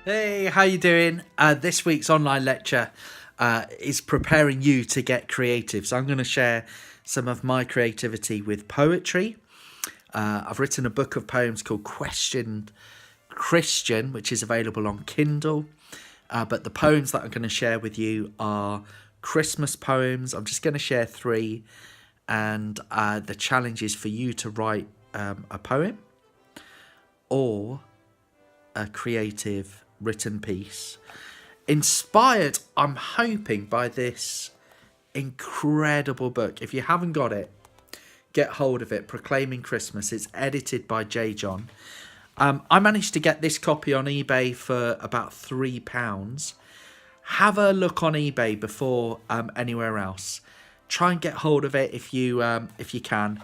Hey, how you doing? This week's online lecture is preparing you to get creative. So I'm going to share some of my creativity with poetry. I've written a book of poems called Questioned Christian, which is available on Kindle. But the poems that I'm going to share with you are Christmas poems. I'm just going to share three. And the challenge is for you to write a poem or a creative written piece inspired, I'm hoping, by this incredible book. If you haven't got it, get hold of it. Proclaiming Christmas. It's edited by J. John. I managed to get this copy on eBay for about £3. Have a look on eBay before anywhere else. Try and get hold of it if you can.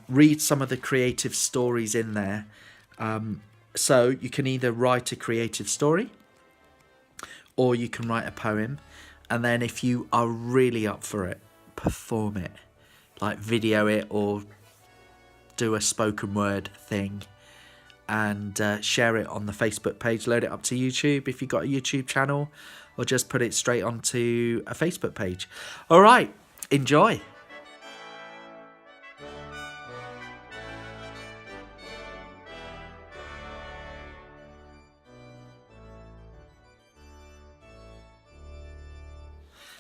Read some of the creative stories in there. So you can either write a creative story or you can write a poem. And then if you are really up for it, perform it. Like video it or do a spoken word thing and share it on the Facebook page. Load it up to YouTube if you've got a YouTube channel, or just put it straight onto a Facebook page. All right, enjoy.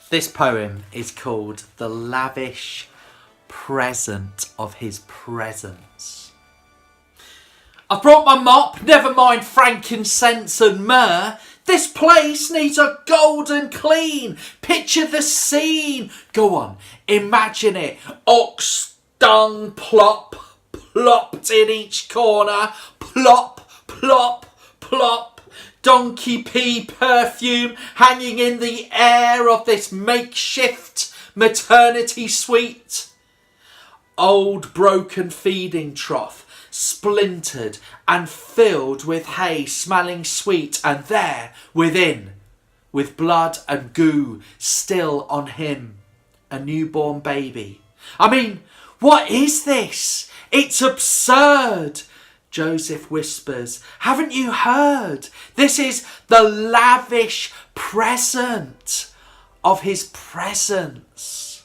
This poem is called The Lavish Present of His Presence. I've brought my mop, never mind frankincense and myrrh. This place needs a golden clean. Picture the scene. Go on, imagine it. Ox dung plop, plopped in each corner. Plop, plop, plop. Donkey pea perfume hanging in the air of this makeshift maternity suite. Old broken feeding trough, splintered and filled with hay smelling sweet, and there within, with blood and goo still on him, a newborn baby. I mean, what is this? It's absurd. Joseph whispers, haven't you heard? This is the lavish present of his presence.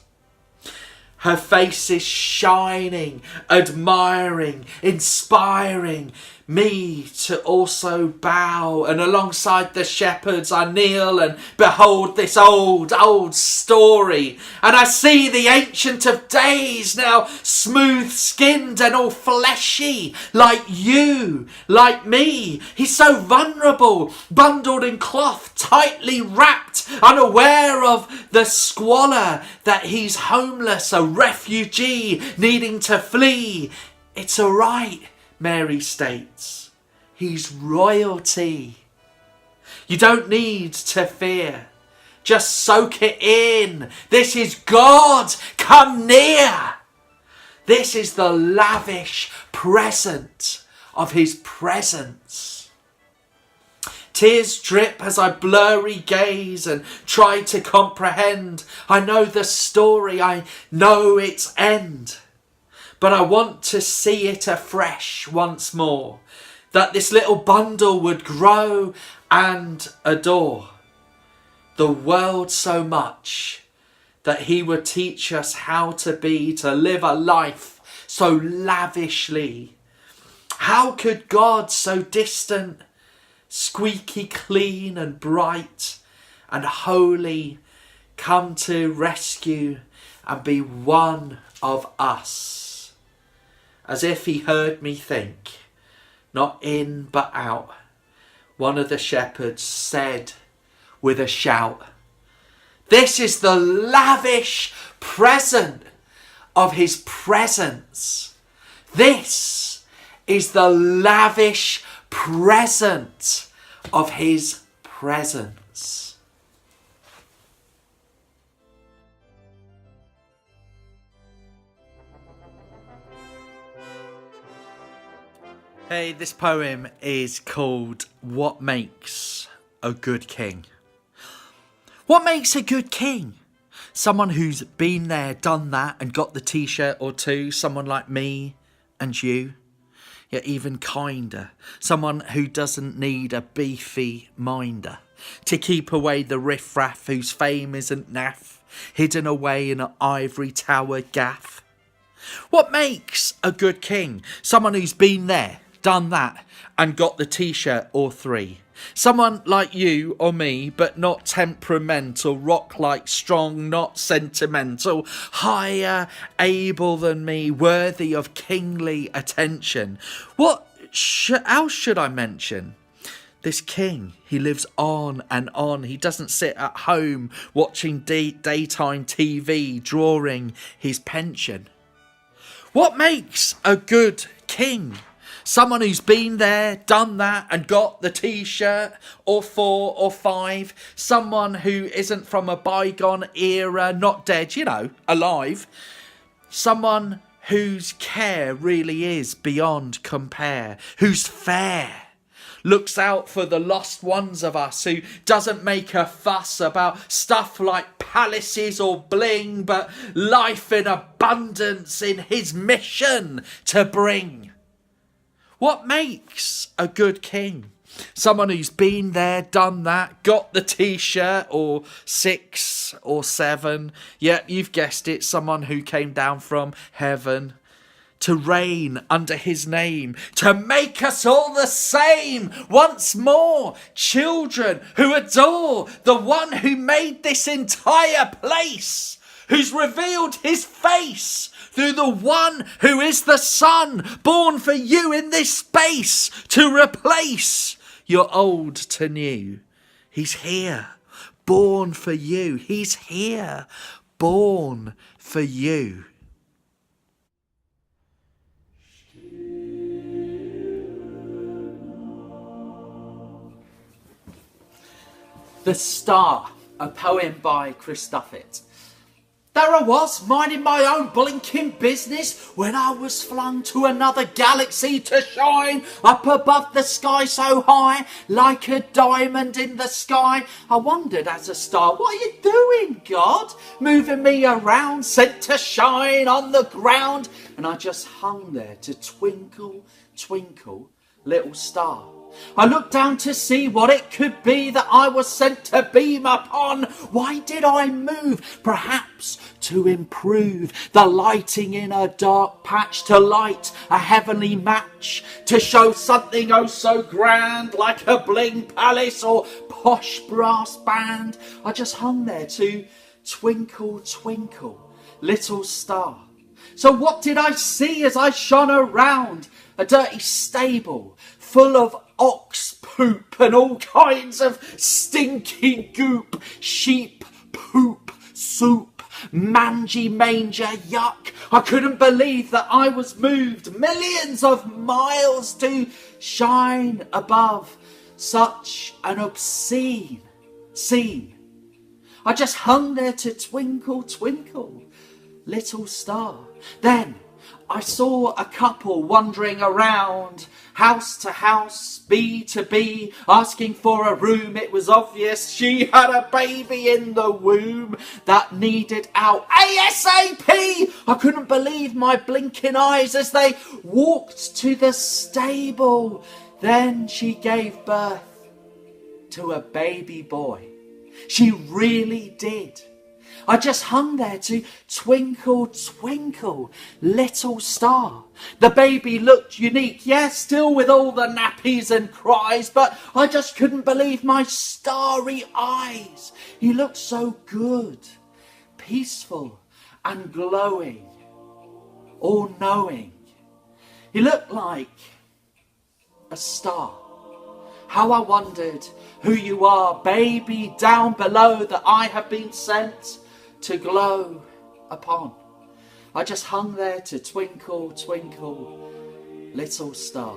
Her face is shining, admiring, inspiring me to also bow, and alongside the shepherds I kneel and behold this old story, and I see the Ancient of Days now smooth-skinned and all fleshy, like you, like me. He's so vulnerable, bundled in cloth, tightly wrapped, unaware of the squalor, that he's homeless, a refugee needing to flee. It's all right, Mary states. He's royalty. You don't need to fear. Just soak it in. This is God. Come near. This is the lavish present of his presence. Tears drip as I blurry gaze and try to comprehend. I know the story. I know its end. But I want to see it afresh once more, that this little bundle would grow and adore the world so much that he would teach us how to be, to live a life so lavishly. How could God so distant, squeaky clean and bright and holy come to rescue and be one of us? As if he heard me think, not in but out, one of the shepherds said with a shout, this is the lavish present of his presence. This is the lavish present of his presence. Hey, this poem is called What Makes a Good King? What makes a good king? Someone who's been there, done that, and got the t-shirt or two. Someone like me and you. yet even kinder. Someone who doesn't need a beefy minder to keep away the riffraff whose fame isn't naff, hidden away in an ivory tower gaff. What makes a good king? Someone who's been there, done that, and got the t-shirt or three. Someone like you or me, but not temperamental, rock-like strong, not sentimental, higher able than me, worthy of kingly attention. What else should I mention? This king, he lives on and on. He doesn't sit at home watching daytime TV, drawing his pension. What makes a good king? Someone who's been there, done that, and got the t-shirt, or 4 or 5. Someone who isn't from a bygone era, not dead, alive. Someone whose care really is beyond compare, who's fair, looks out for the lost ones of us, who doesn't make a fuss about stuff like palaces or bling, but life in abundance in his mission to bring. What makes a good king? Someone who's been there, done that, got the t-shirt or 6 or 7. Yep, you've guessed it, someone who came down from heaven to reign under his name, to make us all the same once more, children who adore the one who made this entire place, who's revealed his face through the one who is the Son, born for you in this space to replace your old to new. He's here, born for you. He's here, born for you. The Star, a poem by Chris Duffett. There I was, minding my own blinking business, when I was flung to another galaxy to shine up above the sky so high, like a diamond in the sky. I wondered as a star, what are you doing, God? Moving me around, sent to shine on the ground. And I just hung there to twinkle, twinkle, little star. I looked down to see what it could be that I was sent to beam upon. Why did I move? Perhaps to improve the lighting in a dark patch, to light a heavenly match, to show something oh so grand, like a bling palace or posh brass band. I just hung there to twinkle, twinkle, little star. So what did I see as I shone around? A dirty stable full of ox poop and all kinds of stinky goop, sheep poop, soup, mangy manger, yuck. I couldn't believe that I was moved millions of miles to shine above such an obscene scene. I just hung there to twinkle, twinkle, little star. Then I saw a couple wandering around, house to house, bee to bee, asking for a room. It was obvious she had a baby in the womb that needed out ASAP. I couldn't believe my blinking eyes as they walked to the stable. Then she gave birth to a baby boy. She really did. I just hung there to twinkle, twinkle, little star. The baby looked unique, yes, still with all the nappies and cries, but I just couldn't believe my starry eyes. He looked so good, peaceful and glowing, all-knowing. He looked like a star. How I wondered who you are, baby, down below, that I have been sent to glow upon. I just hung there to twinkle, twinkle, little star.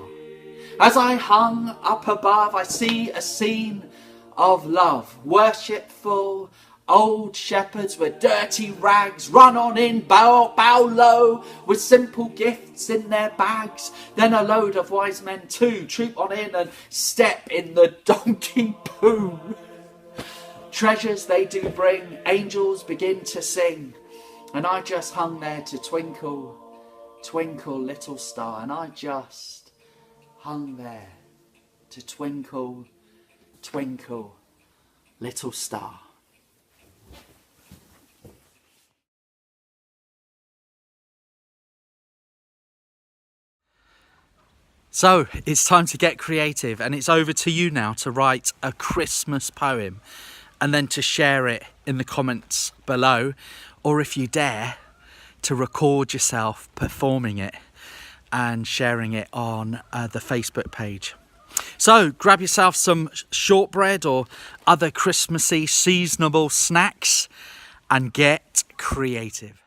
As I hung up above, I see a scene of love, worshipful. Old shepherds with dirty rags run on in, bow low, with simple gifts in their bags. Then a load of wise men too troop on in and step in the donkey poo. Treasures they do bring, angels begin to sing, and I just hung there to twinkle, twinkle, little star, and I just hung there to twinkle, twinkle, little star. So it's time to get creative, and it's over to you now to write a Christmas poem and then to share it in the comments below, or if you dare, to record yourself performing it and sharing it on the Facebook page. So grab yourself some shortbread or other Christmassy seasonable snacks and get creative.